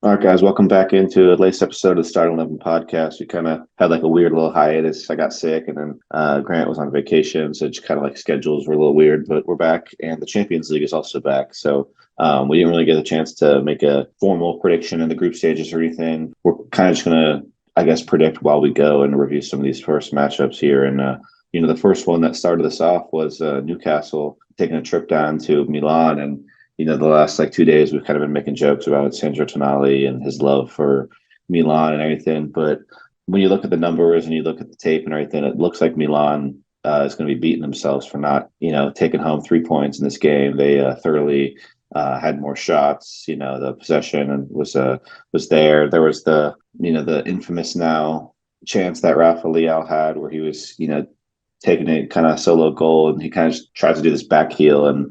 All right, guys, welcome back into the latest episode of the Start 11 podcast. We kind of had like a weird little hiatus. I got sick, and then Grant was on vacation, so just kind of like schedules were a little weird, but we're back, and the Champions League is also back. So we didn't really get a chance to make a formal prediction in the group stages or anything. We're kind of just going to, I guess, predict while we go and review some of these first matchups here. And, the first one that started us off was Newcastle taking a trip down to Milan. And the last like 2 days we've kind of been making jokes about Sandro Tonali and his love for Milan and everything. But when you look at the numbers and you look at the tape and everything, it looks like Milan is going to be beating themselves for not, taking home 3 points in this game. They thoroughly had more shots. The possession and was there. There was the infamous now chance that Rafa Leao had where he was, taking a kind of solo goal and he kind of tries to do this back heel and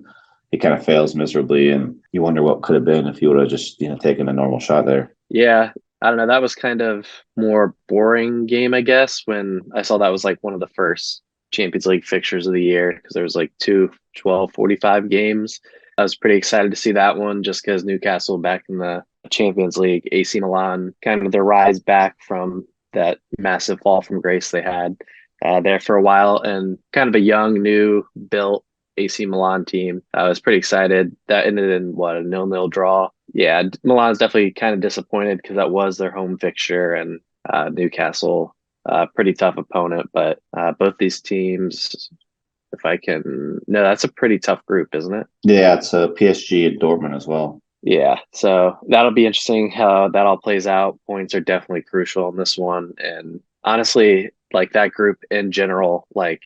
he kind of fails miserably, and you wonder what could have been if he would have just taken a normal shot there. Yeah, I don't know. That was kind of more boring game, I guess, when I saw that was like one of the first Champions League fixtures of the year because there was like two 12:45 games. I was pretty excited to see that one just because Newcastle back in the Champions League, AC Milan, kind of their rise back from that massive fall from grace they had there for a while, and kind of a young, new built AC Milan team. I was pretty excited. That ended in what, a 0-0 draw. Yeah, Milan's definitely kind of disappointed because that was their home fixture, and Newcastle, pretty tough opponent. But both these teams, if I can, no, that's a pretty tough group, isn't it? Yeah, it's PSG and Dortmund as well. Yeah, so that'll be interesting how that all plays out. Points are definitely crucial in this one, and honestly, like that group in general, like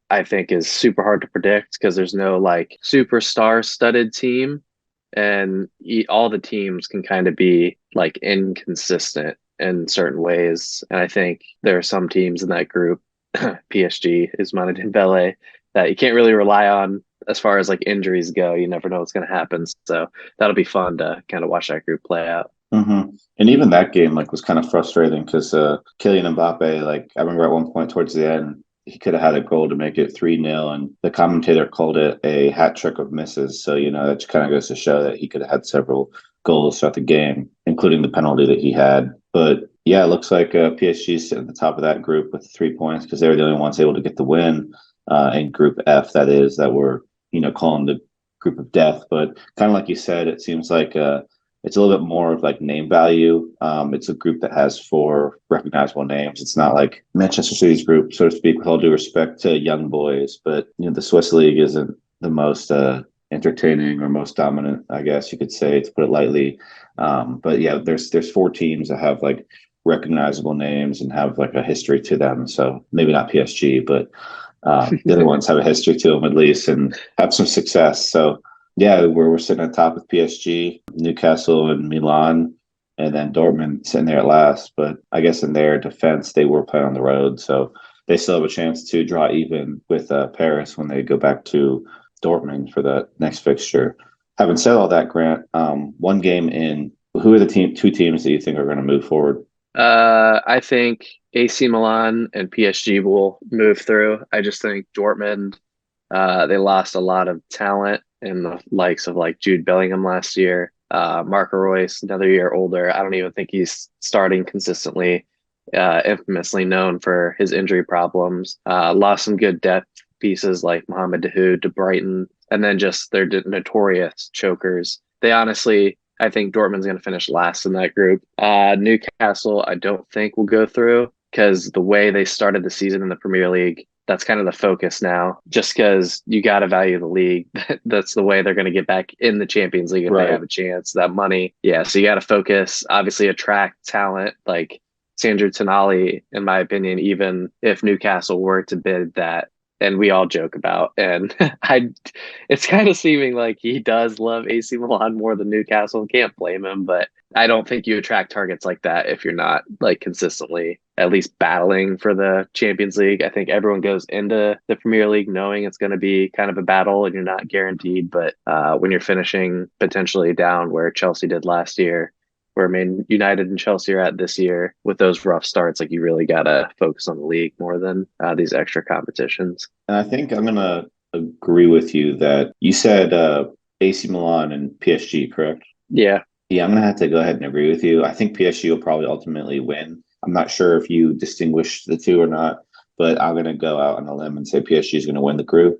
I think is super hard to predict because there's no like superstar studded team, and all the teams can kind of be like inconsistent in certain ways. And I think there are some teams in that group, PSG, Ousmane Dembele, that you can't really rely on as far as like injuries go. You never know what's going to happen. So that'll be fun to kind of watch that group play out. And even that game like was kind of frustrating because Kylian Mbappe, like I remember at one point towards the end, he could have had a goal to make it 3-0, and the commentator called it a hat trick of misses. So that just kind of goes to show that he could have had several goals throughout the game, including the penalty that he had. But yeah, it looks like PSG's sitting at the top of that group with 3 points because they were the only ones able to get the win in Group F. That is that we're calling the group of death. But kind of like you said, it seems like it's a little bit more of like name value. It's a group that has four recognizable names. It's not like Manchester City's group, so to speak, with all due respect to young boys. But the Swiss league isn't the most entertaining or most dominant, I guess you could say, to put it lightly. But yeah, there's four teams that have like recognizable names and have like a history to them. So maybe not PSG, but the other ones have a history to them at least and have some success. So yeah, we're sitting on top with PSG, Newcastle, and Milan, and then Dortmund sitting there at last. But I guess in their defense, they were playing on the road, so they still have a chance to draw even with Paris when they go back to Dortmund for the next fixture. Having said all that, Grant, one game in, who are the two teams that you think are going to move forward? I think AC Milan and PSG will move through. I just think Dortmund, they lost a lot of talent in the likes of like Jude Bellingham last year. Marco Reus, another year older. I don't even think he's starting consistently. Infamously known for his injury problems. Lost some good depth pieces like Mohamed Dahoud to Brighton, and then just they're notorious chokers. They honestly, I think Dortmund's going to finish last in that group. Newcastle, I don't think will go through because the way they started the season in the Premier League, that's kind of the focus now. Just because you got to value the league, that's the way they're going to get back in the Champions League if they Right. have a chance. That money, yeah. So you got to focus, obviously, attract talent like Sandro Tonali, in my opinion, even if Newcastle were to bid that, and we all joke about, and it's kind of seeming like he does love AC Milan more than Newcastle. Can't blame him, but I don't think you attract targets like that if you're not like consistently at least battling for the Champions League. I think everyone goes into the Premier League knowing it's going to be kind of a battle and you're not guaranteed. But when you're finishing potentially down where Chelsea did last year, where Man United and Chelsea are at this year with those rough starts, like you really gotta focus on the league more than these extra competitions. And I think I'm going to agree with you that you said AC Milan and PSG, correct? Yeah. Yeah, I'm gonna have to go ahead and agree with you. I think PSG will probably ultimately win. I'm not sure if you distinguish the two or not, but I'm gonna go out on a limb and say PSG is gonna win the group.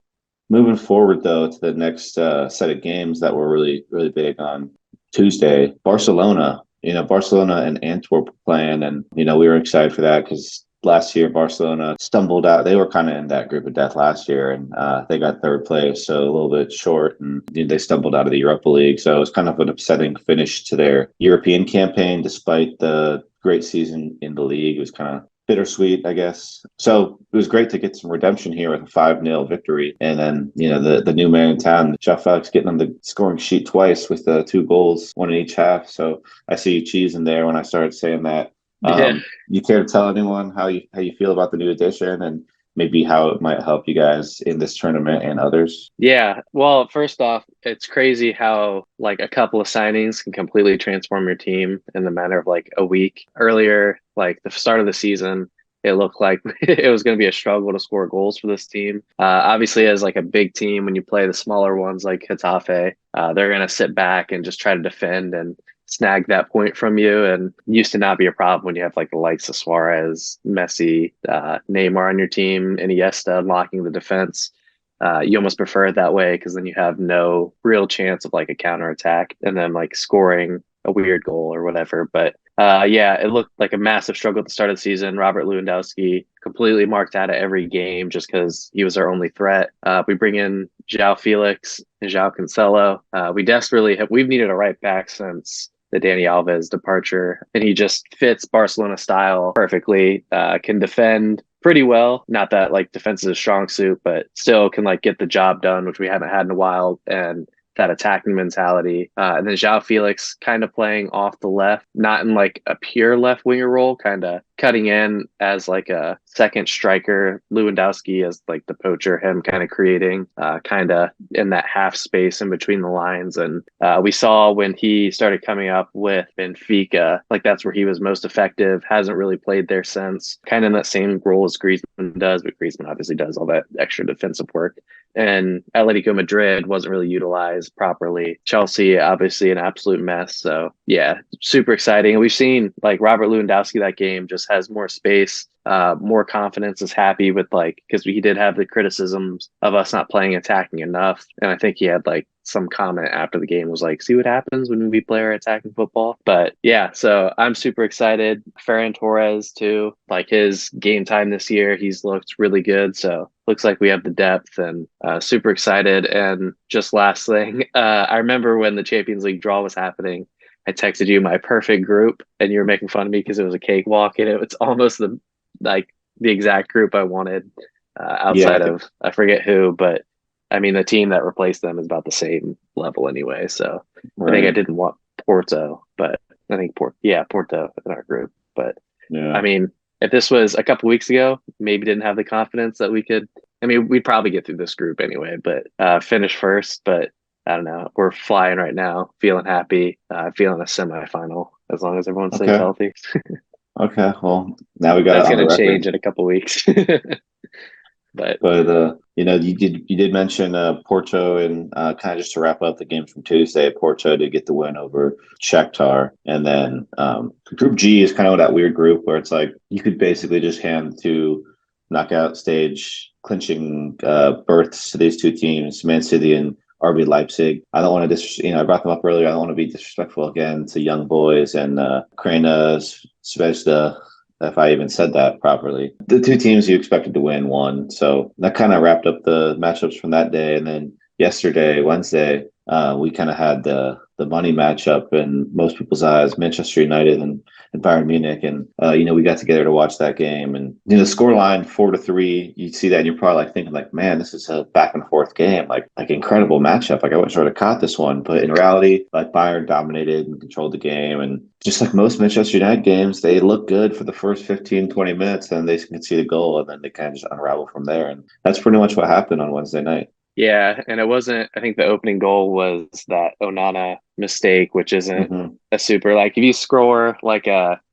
Moving forward, though, to the next set of games that were really, really big on Tuesday, Barcelona. Barcelona and Antwerp were playing, and we were excited for that because last year Barcelona stumbled out. They were kind of in that group of death last year, and they got third place, so a little bit short, and they stumbled out of the Europa League. So it was kind of an upsetting finish to their European campaign, despite the great season in the league. It was kind of bittersweet, I guess. So it was great to get some redemption here with a 5-0 victory. And then, the new man in town, Jeff Felix, getting on the scoring sheet twice with two goals, one in each half. So I see you cheesing there when I started saying that. Yeah. You care to tell anyone how you feel about the new addition and maybe how it might help you guys in this tournament and others? Yeah. Well, first off, it's crazy how like a couple of signings can completely transform your team in the matter of like a week. Earlier, like the start of the season, it looked like it was going to be a struggle to score goals for this team. Obviously, as like a big team, when you play the smaller ones like Getafe, they're going to sit back and just try to defend and snag that point from you. And used to not be a problem when you have like the likes of Suarez, Messi, Neymar on your team, Iniesta unlocking the defense. You almost prefer it that way because then you have no real chance of like a counterattack and then like scoring a weird goal or whatever. But yeah, it looked like a massive struggle at the start of the season. Robert Lewandowski completely marked out of every game just because he was our only threat. We bring in João Felix and João Cancelo. We desperately we've needed a right back since the Danny Alves departure, and he just fits Barcelona style perfectly. Can defend pretty well. Not that like defense is a strong suit, but still can like get the job done, which we haven't had in a while. And that attacking mentality. And then João Felix kind of playing off the left, not in like a pure left winger role, kind of cutting in as like a second striker. Lewandowski as like the poacher, him kind of creating kind of in that half space in between the lines. And we saw when he started coming up with Benfica, like that's where he was most effective. Hasn't really played there since. Kind of in that same role as Griezmann does, but Griezmann obviously does all that extra defensive work. And Atletico Madrid wasn't really utilized properly. Chelsea, obviously, an absolute mess. So, yeah, super exciting. And we've seen like Robert Lewandowski that game just has more space, more confidence, is happy with like, because he did have the criticisms of us not playing attacking enough. And I think he had like some comment after the game was like, see what happens when we play our attacking football. But yeah, so I'm super excited. Ferran Torres, too, like his game time this year, he's looked really good. So, looks like we have the depth and super excited. And just last thing, I remember when the Champions League draw was happening, I texted you my perfect group and you were making fun of me because it was a cakewalk and it was almost the exact group I wanted Yeah, outside of, I forget who, but I mean, the team that replaced them is about the same level anyway. So I think I right. didn't want Porto, but I think Porto in our group. But I Yeah. mean, if this was a couple weeks ago, maybe didn't have the confidence that we could. I mean, we'd probably get through this group anyway, but finish first. But I don't know. We're flying right now, feeling happy, feeling a semifinal as long as everyone stays Okay. healthy. Okay. Well, now we got it That's on the going to change record. in a couple weeks. But But you did mention Porto and kind of just to wrap up the games from Tuesday, Porto did get the win over Shakhtar, and then Group G is kind of that weird group where it's like you could basically just hand two knockout stage clinching berths to these two teams, Man City and RB Leipzig. I don't want to I brought them up earlier. I don't want to be disrespectful again to young boys and Krena, Zvezda, if I even said that properly. The two teams you expected to win won. So that kind of wrapped up the matchups from that day. And then yesterday, Wednesday, we kind of had the money matchup in most people's eyes, Manchester United and Bayern Munich. And, we got together to watch that game. And, the score line 4-3, you see that and you're probably like thinking like, man, this is a back and forth game, like incredible matchup. Like I wish I would have caught this one. But in reality, like Bayern dominated and controlled the game. And just like most Manchester United games, they look good for the first 15, 20 minutes, then they can see the goal and then they kind of just unravel from there. And that's pretty much what happened on Wednesday night. yeah, and it wasn't, I think the opening goal was that Onana mistake, which isn't Hmm. a super, like if you score like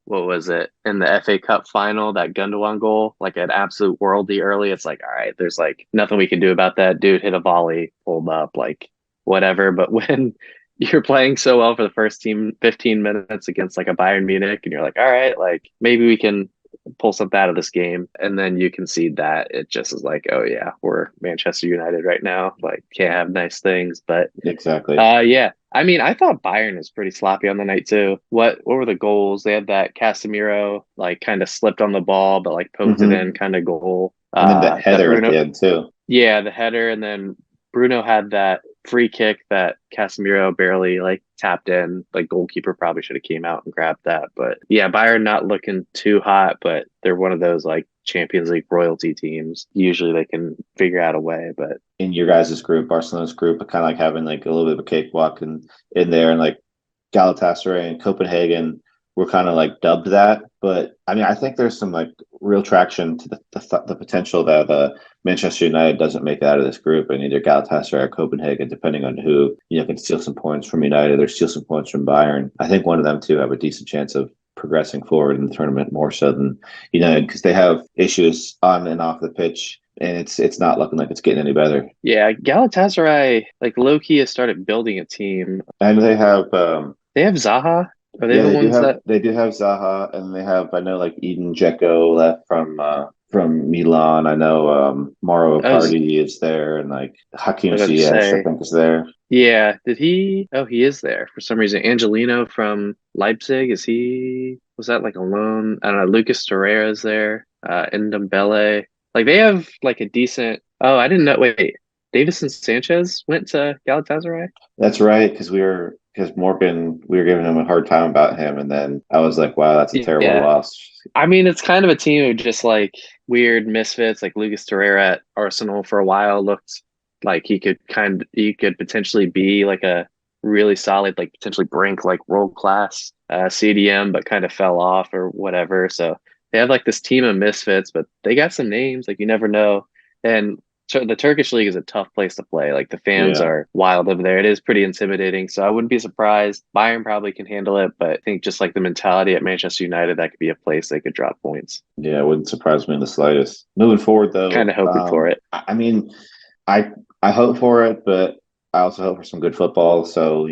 what was it in the FA Cup final, that Gundogan goal, like an absolute worldie early, it's like, all right, there's like nothing we can do about that. Dude hit a volley, pulled up, like whatever. But when you're playing so well for the first team 15 minutes against like a Bayern Munich, and you're like, all right, like maybe we can pull something out of this game. And then you concede that. It just is like, oh yeah, we're Manchester United right now. Like can't have nice things. But Exactly. yeah. I mean, I thought Bayern was pretty sloppy on the night too. What were the goals? They had that Casemiro like kind of slipped on the ball, but like poked it in Hmm. kind of goal. And then that That header at Bruno, the end too. yeah, the header, and then Bruno had that free kick that Casemiro barely like tapped in. Like goalkeeper probably should have came out and grabbed that. But yeah, Bayern not looking too hot, but they're one of those like Champions League royalty teams. Usually they can figure out a way, but In your guys' group, Barcelona's group, kind of like having like a little bit of a cakewalk in there, and like Galatasaray and Copenhagen were kind of like dubbed that. But I mean, I think there's some like real traction to the potential that Manchester United doesn't make it out of this group, and either Galatasaray or Copenhagen, depending on who can steal some points from United or steal some points from Bayern. I think one of them two have a decent chance of progressing forward in the tournament more so than United because they have issues on and off the pitch. And it's not looking like it's getting any better. yeah, Galatasaray like low key has started building a team. And they have They have Zaha. Are they yeah, the ones that? they do have Zaha, and they have I know like Eden Dzeko left from Milan. I know Mauro I was Icardi is there, and like Hakim about to Ziyech I say, think is there. yeah. Did he? Oh, he is there for some reason. Angelino from Leipzig. Is he? Was that like a loan? I don't know. Lucas Torreira is there. Ndombele. Like they have like a decent. Oh, I didn't know. Wait, Davison Sanchez went to Galatasaray. That's right, because Morgan we were giving him a hard time about him, and then I was like, wow, that's a terrible Yeah. loss. I mean, it's kind of a team of just like weird misfits. Like Lucas Torreira at Arsenal for a while looked like he could potentially be like a really solid, like potentially brink like world class CDM, but kind of fell off or whatever. So they have like this team of misfits, but they got some names like you never know. And the Turkish league is a tough place to play. Like the fans Yeah, are wild over there. It is pretty intimidating. So I wouldn't be surprised. Bayern probably can handle it, but I think just like the mentality at Manchester United, that could be a place they could drop points. yeah, it wouldn't surprise me in the slightest. Moving forward, Kind though, of hoping for it. I mean, I I hope for it, but I also hope for some good football. So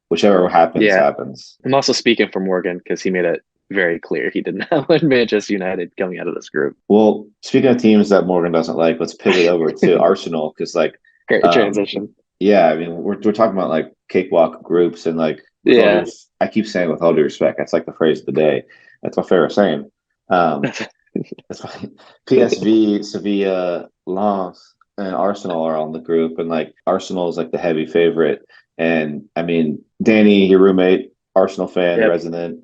whichever happens, Yeah. happens. I'm also speaking for Morgan because he made it very clear he did not want Manchester United coming out of this group. Well, speaking of teams that Morgan doesn't like, let's pivot over to Arsenal because, like, Great um, transition. yeah, I mean, we're talking about like cakewalk groups and like with all due, Yeah. I keep saying with all due respect, that's like the phrase of the day. That's my favorite saying. Um, that's why PSV, Sevilla, Lens, and Arsenal are on the group, and like Arsenal is like the heavy favorite. And I mean, Danny, your roommate, Arsenal fan, Yep. resident,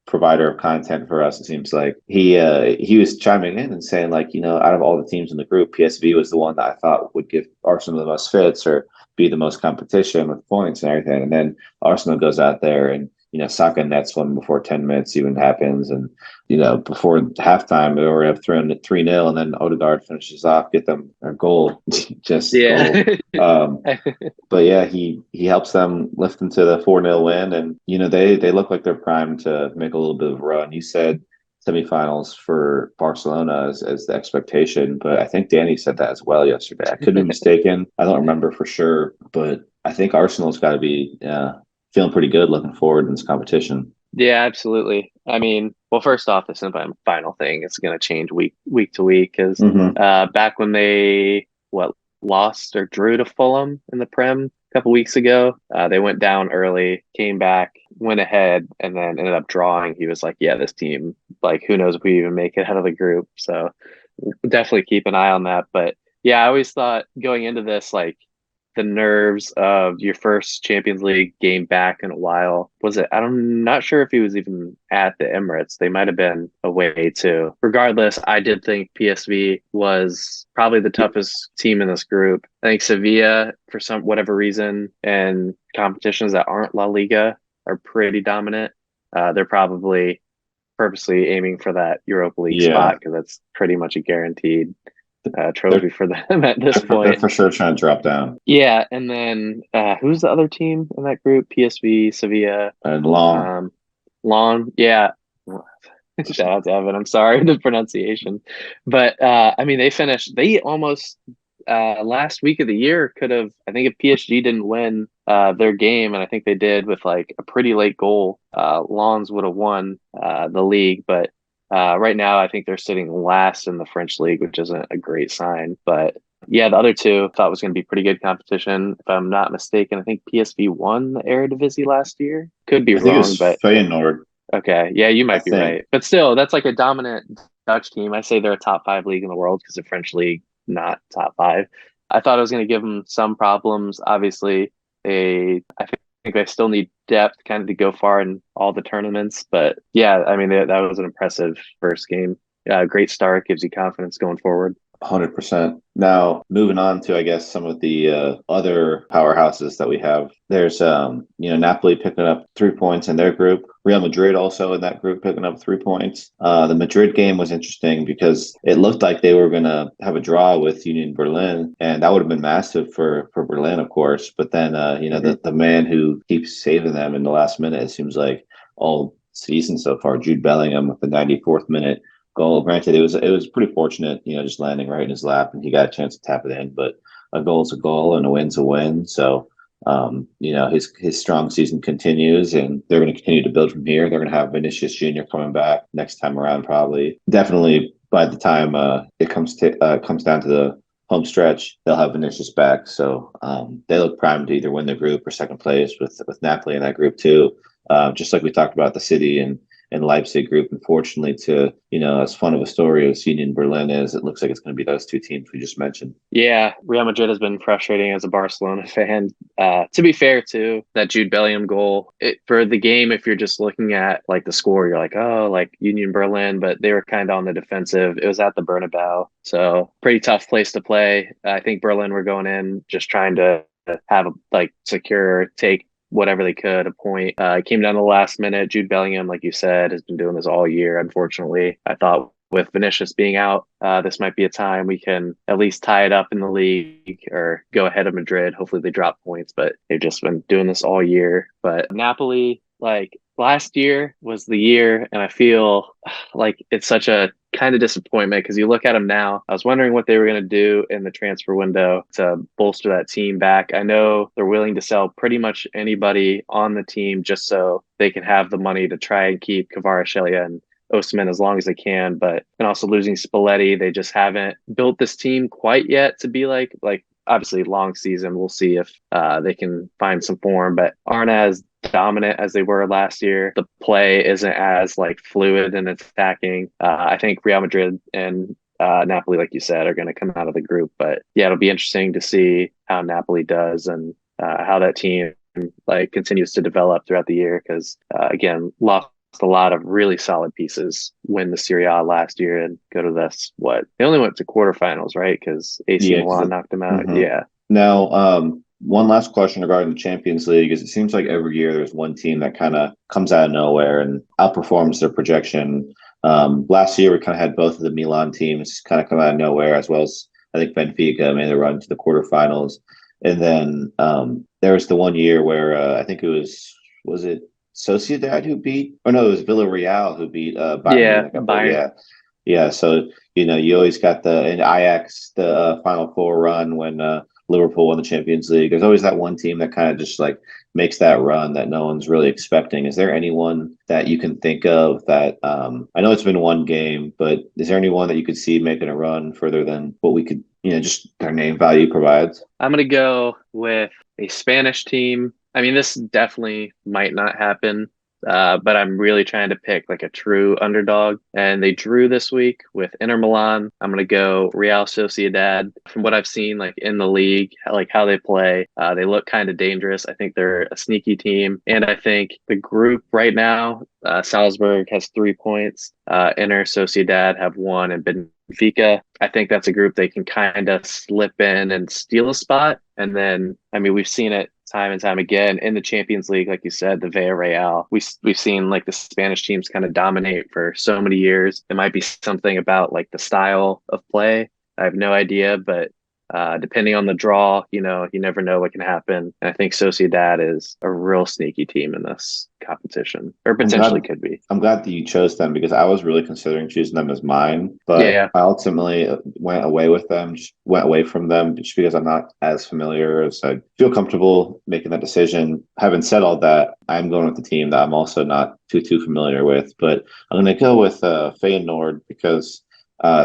provider of content for us. It seems like he was chiming in and saying like, out of all the teams in the group, PSV was the one that I thought would give Arsenal the most fits or be the most competition with points and everything. And then Arsenal goes out there and Saka nets one before 10 minutes even happens, and before halftime, they already have thrown it 3-0, and then Odegaard finishes off, get them a goal, just goal. Yeah. But yeah, he helps them lift into the 4-0 win, and they look like they're primed to make a little bit of a run. You said semifinals for Barcelona as the expectation, but I think Danny said that as well yesterday. I could be mistaken. I don't remember for sure, but I think Arsenal's got to be feeling pretty good looking forward in this competition. Yeah, absolutely. I mean, well, first off, the semifinal thing is going to change week to week because Mm-hmm. back when they lost or drew to Fulham in the Prem a couple weeks ago, they went down early, came back, went ahead, and then ended up drawing. He was like, "Yeah, this team, like, who knows if we even make it out of the group." So definitely keep an eye on that. But yeah, I always thought going into this, like the nerves of your first Champions League game back in a while. Was it? I'm not sure if he was even at the Emirates. They might have been away too. Regardless, I did think PSV was probably the toughest team in this group. I think Sevilla, for some whatever reason, and competitions that aren't La Liga are pretty dominant. They're probably purposely aiming for that Europa League Yeah, spot because that's pretty much a guaranteed trophy for them at this they're point. for sure trying to drop down. Yeah, and then who's the other team in that group? PSV, Sevilla, And long, um, Lon. Yeah, shout out to Evan. I'm sorry the pronunciation, but I mean they finished. They almost. last week of the year could have, I think if PSG didn't win their game, and I think they did with like a pretty late goal, Lens would have won the league. But right now, I think they're sitting last in the French league, which isn't a great sign. But yeah, the other two thought was going to be pretty good competition. If I'm not mistaken, I think PSV won the Eredivisie last year. Could be I think it wrong, was but Feyenoord. okay. Yeah, you I might be think right. But still, that's like a dominant Dutch team. I say they're a top five league in the world because the French league, not top five. I thought I was going to give them some problems. Obviously, I think they still need depth kind of to go far in all the tournaments. But yeah, I mean, that was an impressive first game. Great start, gives you confidence going forward. 100%. Now, moving on to, I guess, some of the other powerhouses that we have. There's, Napoli picking up 3 points in their group. Real Madrid also in that group picking up 3 points. The Madrid game was interesting because it looked like they were going to have a draw with Union Berlin, and that would have been massive for Berlin, of course. But then, the man who keeps saving them in the last minute, it seems like all season so far, Jude Bellingham with the 94th minute goal. Granted, it was pretty fortunate, just landing right in his lap, and he got a chance to tap it in. But a goal's a goal, and a win's a win. So, his strong season continues, and they're going to continue to build from here. They're going to have Vinicius Jr. coming back next time around, probably. Definitely by the time it comes down to the home stretch, they'll have Vinicius back. So they look primed to either win the group or second place with Napoli in that group too. Just like we talked about the City and Leipzig group. Unfortunately, as fun of a story as Union Berlin is, it looks like it's going to be those two teams we just mentioned. Yeah, Real Madrid has been frustrating as a Barcelona fan. To be fair, too, that Jude Bellingham goal for the game, if you're just looking at like the score, you're like, oh, like Union Berlin, but they were kind of on the defensive. It was at the Bernabeu, so pretty tough place to play. I think Berlin were going in just trying to have like secure take whatever they could a point. It came down to the last minute. Jude Bellingham, like you said, has been doing this all year. Unfortunately, I thought with Vinicius being out, this might be a time we can at least tie it up in the league or go ahead of Madrid. Hopefully they drop points, but they've just been doing this all year. But Napoli, like last year was the year, and I feel like it's such a kind of disappointment because you look at them now. I was wondering what they were going to do in the transfer window to bolster that team back. I know they're willing to sell pretty much anybody on the team just so they can have the money to try and keep Kvaratskhelia and Osimhen as long as they can, but and also losing Spalletti, they just haven't built this team quite yet to be like obviously long season. We'll see if they can find some form, but aren't as dominant as they were last year. The play isn't as like fluid and attacking. I think Real Madrid and Napoli, like you said, are going to come out of the group. But yeah, it'll be interesting to see how Napoli does and how that team like continues to develop throughout the year. Because again, lost a lot of really solid pieces win the Serie A last year and go to this. What they only went to quarterfinals, right? Because AC Yeah. Milan knocked them out. Mhm. Yeah. Now, one last question regarding the Champions League is it seems like every year there's one team that kind of comes out of nowhere and outperforms their projection. Last year we kind of had both of the Milan teams kind of come out of nowhere, as well as I think Benfica made a run to the quarterfinals. And then there was the one year where I think was it Sociedad who beat, or no, it was Villarreal who beat Bayern Yeah. Munich. Bayern. Yeah, yeah. So you always got in Ajax the Final Four run when Liverpool won the Champions League. There's always that one team that kind of just like makes that run that no one's really expecting. Is there anyone that you can think of that I know it's been one game, but is there anyone that you could see making a run further than what we could, just their name value provides? I'm going to go with a Spanish team. I mean, this definitely might not happen, but I'm really trying to pick like a true underdog. And they drew this week with Inter Milan. I'm going to go Real Sociedad. From what I've seen, like in the league, like how they play, they look kind of dangerous. I think they're a sneaky team. And I think the group right now, Salzburg has 3 points. Inter Sociedad have one, and Benfica. I think that's a group they can kind of slip in and steal a spot. And then, I mean, we've seen it time and time again in the Champions League, like you said, the Villarreal. We've seen like the Spanish teams kind of dominate for so many years. It might be something about like the style of play. I have no idea, but Depending on the draw, you never know what can happen. And I think Sociedad is a real sneaky team in this competition, or I'm potentially glad could be. I'm glad that you chose them because I was really considering choosing them as mine, but Yeah, I ultimately went away from them just because I'm not as familiar as I feel comfortable making that decision. Having said all that, I'm going with the team that I'm also not too familiar with, but I'm going to go with Feyenoord because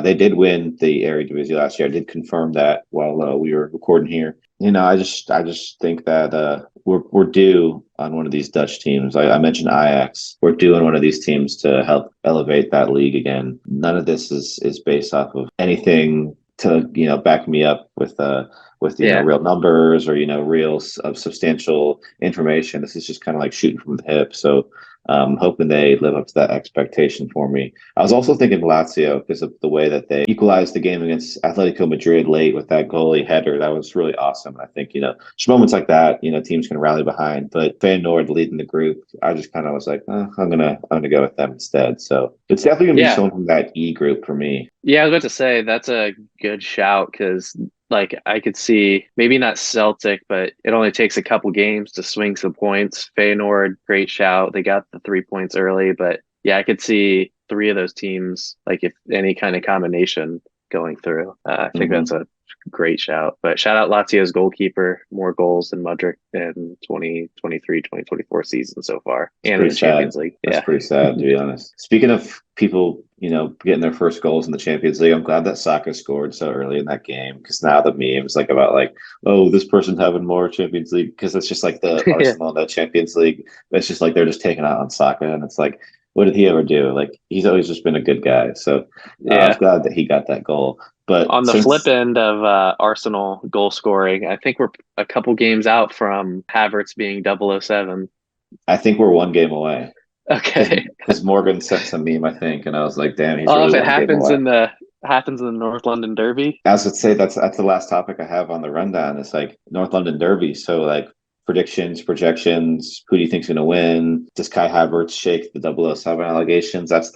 they did win the Eredivisie last year. I did confirm that while we were recording here. I just think that we're due on one of these Dutch teams. I mentioned Ajax. We're due on one of these teams to help elevate that league again. None of this is based off of anything to back me up with yeah, real numbers or real substantial information. This is just kind of like shooting from the hip. So hoping they live up to that expectation for me. I was also thinking Lazio because of the way that they equalized the game against Atletico Madrid late with that goalie header. That was really awesome. I think, just moments like that, teams can rally behind. But Feyenoord leading the group, I just kind of was like, I'm gonna go with them instead. So it's definitely gonna be yeah. someone from that E group for me. Yeah, I was about to say that's a good shout because like I could see maybe not Celtic, but it only takes a couple games to swing some points. Feyenoord, great shout. They got the 3 points early, but yeah, I could see three of those teams, like if any kind of combination going through. I think Mm-hmm. that's a great shout. But shout out Lazio's goalkeeper, more goals than Mudryk in 2023-2024 season so far, It's and in pretty the sad. Champions League. That's Yeah. pretty sad, to be honest. Speaking of people, getting their first goals in the Champions League, I'm glad that Saka scored so early in that game because now the memes like about like, oh, this person's having more Champions League because it's just like the Yeah. Arsenal in that Champions League. It's just like they're just taking out on Saka, and it's like, what did he ever do? Like he's always just been a good guy. So I was Yeah. glad that he got that goal. But On the flip since end of Arsenal goal scoring, I think we're a couple games out from Havertz being 007. I think we're one game away because Okay. Morgan sent some meme, I think, and I was like, damn, he's Oh, really if it one game away. happens in the North London Derby. I was would say that's the last topic I have on the rundown. It's like North London Derby. So like predictions, projections. Who do you think's going to win? Does Kai Havertz shake the 007 allegations? That's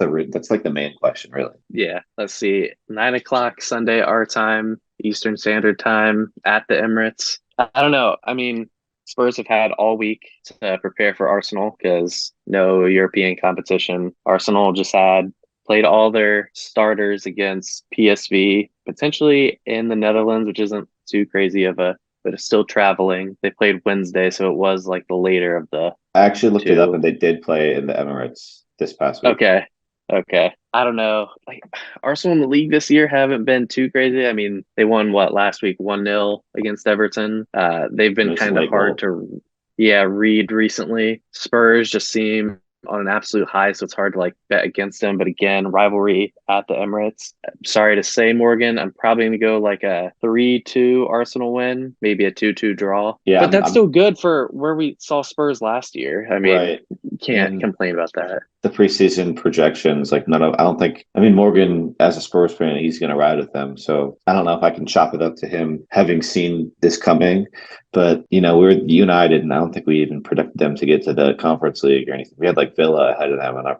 like the main question, really. Yeah. Let's see. 9 o'clock Sunday our time, Eastern Standard Time at the Emirates. I don't know. I mean, Spurs have had all week to prepare for Arsenal because no European competition. Arsenal just had played all their starters against PSV, potentially in the Netherlands, which isn't too crazy of a, but it's still traveling. They played Wednesday, so it was like the later of the I actually looked it up, two. and they did play in the Emirates this past week. Okay. Okay. I don't know. Like Arsenal in the league this year haven't been too crazy. I mean, they won what last week, 1-0 against Everton. They've It been was a kind of late hard goal. to read recently. Spurs just seem on an absolute high, so it's hard to like bet against them. But again, rivalry at the Emirates. Sorry to say, Morgan, I'm probably gonna go like a 3-2 Arsenal win, maybe a 2-2 draw. Yeah, But that's I'm still good for where we saw Spurs last year. I mean, right. can't And complain about that. the preseason projections, like none of, I don't think, I mean, Morgan, as a Spurs fan, he's going to ride with them. So I don't know if I can chop it up to him having seen this coming. But, we're united, and I don't think we even predicted them to get to the Conference League or anything. We had like Villa ahead of them in our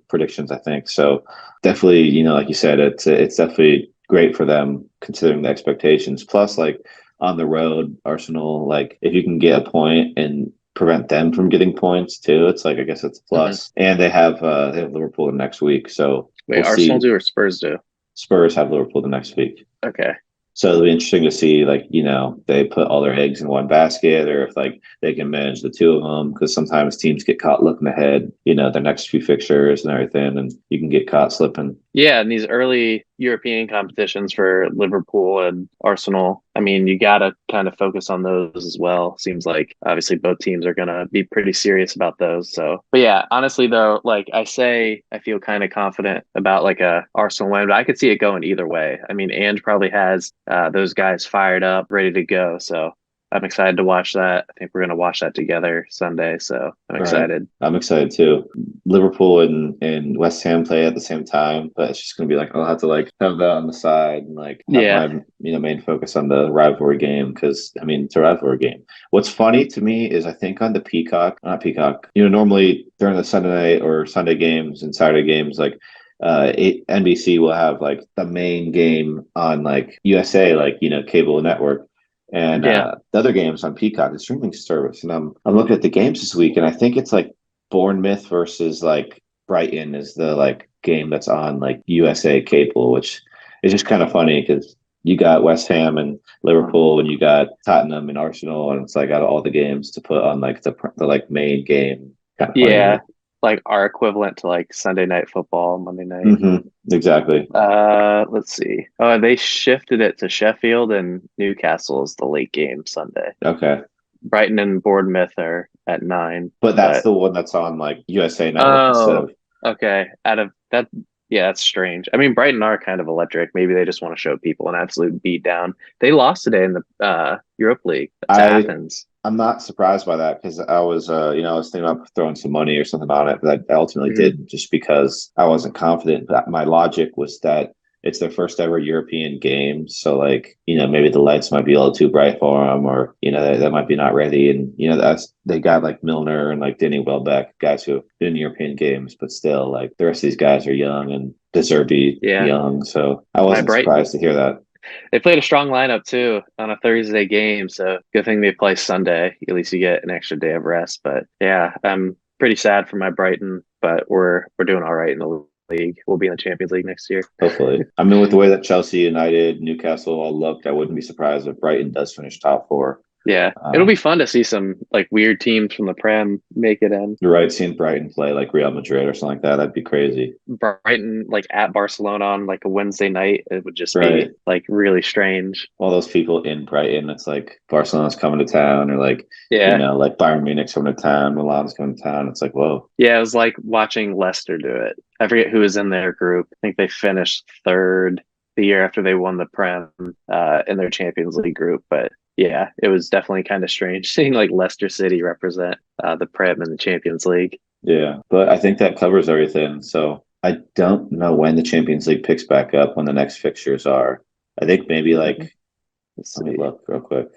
predictions, I think. So definitely, like you said, it's definitely great for them considering the expectations. Plus, like on the road, Arsenal, like if you can get a point and prevent them from getting points too. It's like I guess it's a Mhm. plus. And they have Liverpool next week, so Wait, we'll Arsenal see. do or Spurs do? Spurs have Liverpool the next week. Okay. So it'll be interesting to see, like, they put all their eggs in one basket or if, like, they can manage the two of them. Because sometimes teams get caught looking ahead, their next few fixtures and everything, and you can get caught slipping. Yeah, and these early European competitions for Liverpool and Arsenal, I mean, you got to kind of focus on those as well. Seems like obviously both teams are going to be pretty serious about those. So, but yeah, honestly though, like I say, I feel kind of confident about like a Arsenal win, but I could see it going either way. I mean, Ange probably has those guys fired up, ready to go. So I'm excited to watch that. I think we're going to watch that together Sunday. So I'm Right. excited. I'm excited too. Liverpool and West Ham play at the same time, but it's just gonna be like I'll have to like have that on the side and like have Yeah. my main focus on the rivalry game because I mean it's a rivalry game. What's funny to me is I think on the Peacock, not Peacock, normally during the Sunday night or Sunday games and Saturday games, like NBC will have like the main game on like USA, like cable network, and Yeah. the other games on Peacock, the streaming service. And I'm looking at the games this week, and I think it's like Bournemouth versus like Brighton is the like game that's on like USA cable, which is just kind of funny because you got West Ham and Liverpool, and you got Tottenham and Arsenal, and it's like out of all the games to put on like the like main game. Kind of funny to Yeah. me. Like our equivalent to like Sunday night football, Monday night. Exactly. Let's see. Oh, they shifted it to Sheffield and Newcastle is the late game Sunday. Okay. Brighton and Bournemouth are at 9. But that's But the one that's on like USA Network instead oh, of okay. Out of that, yeah, that's strange. I mean, Brighton are kind of electric. Maybe they just want to show people an absolute beatdown. They lost today in the Europa League to I Athens. I'm not surprised by that because I was I was thinking about throwing some money or something on it, but I ultimately Mhm. didn't just because I wasn't confident. That my logic was that it's their first ever European game, so like maybe the lights might be a little too bright for them, or they might be not ready, and that's they got like Milner and like Denny Welbeck, guys who have been in European games, but still like the rest of these guys are young and deserve to be Yeah, young, so I my wasn't Brighton. surprised to hear that. They played a strong lineup too on a Thursday game, so good thing they play Sunday. At least you get an extra day of rest. But yeah, I'm pretty sad for my Brighton, but we're doing all right in the league. We'll be in the Champions League next year. Hopefully. I mean, with the way that Chelsea, United, Newcastle all looked, I wouldn't be surprised if Brighton does finish top four. Yeah, it'll be Um, fun to see some like weird teams from the Prem make it in. you're right, seeing Brighton play like Real Madrid or something like that, that'd be crazy. Brighton like at Barcelona on like a Wednesday night, it would just Right. be like really strange. All those people in Brighton, it's like Barcelona's coming to town, or like, Yeah. like Bayern Munich's coming to town, Milan's coming to town. It's like, whoa. Yeah, it was like watching Leicester do it. I forget who was in their group. I think they finished third the year after they won the Prem in their Champions League group. But yeah, it was definitely kind of strange seeing like Leicester City represent the Prem in the Champions League. Yeah. But I think that covers everything. So I don't know when the Champions League picks back up, when the next fixtures are. I think maybe like, Let's let me see. It look real quick.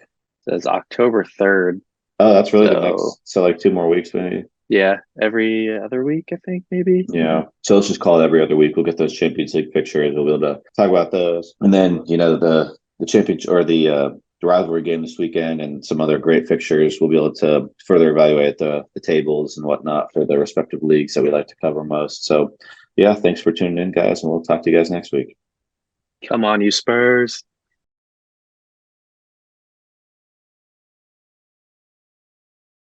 says October 3rd. Oh, that's really the So next. So like 2 more weeks, maybe. yeah, every other week, I think maybe. Yeah. So let's just call it every other week. We'll get those Champions League pictures. We'll be able to talk about those. And then, the championship or the rivalry game this weekend and some other great fixtures. We'll be able to further evaluate the tables and whatnot for the respective leagues that we like to cover most. So yeah, thanks for tuning in, guys, and we'll talk to you guys next week. Come on, you Spurs.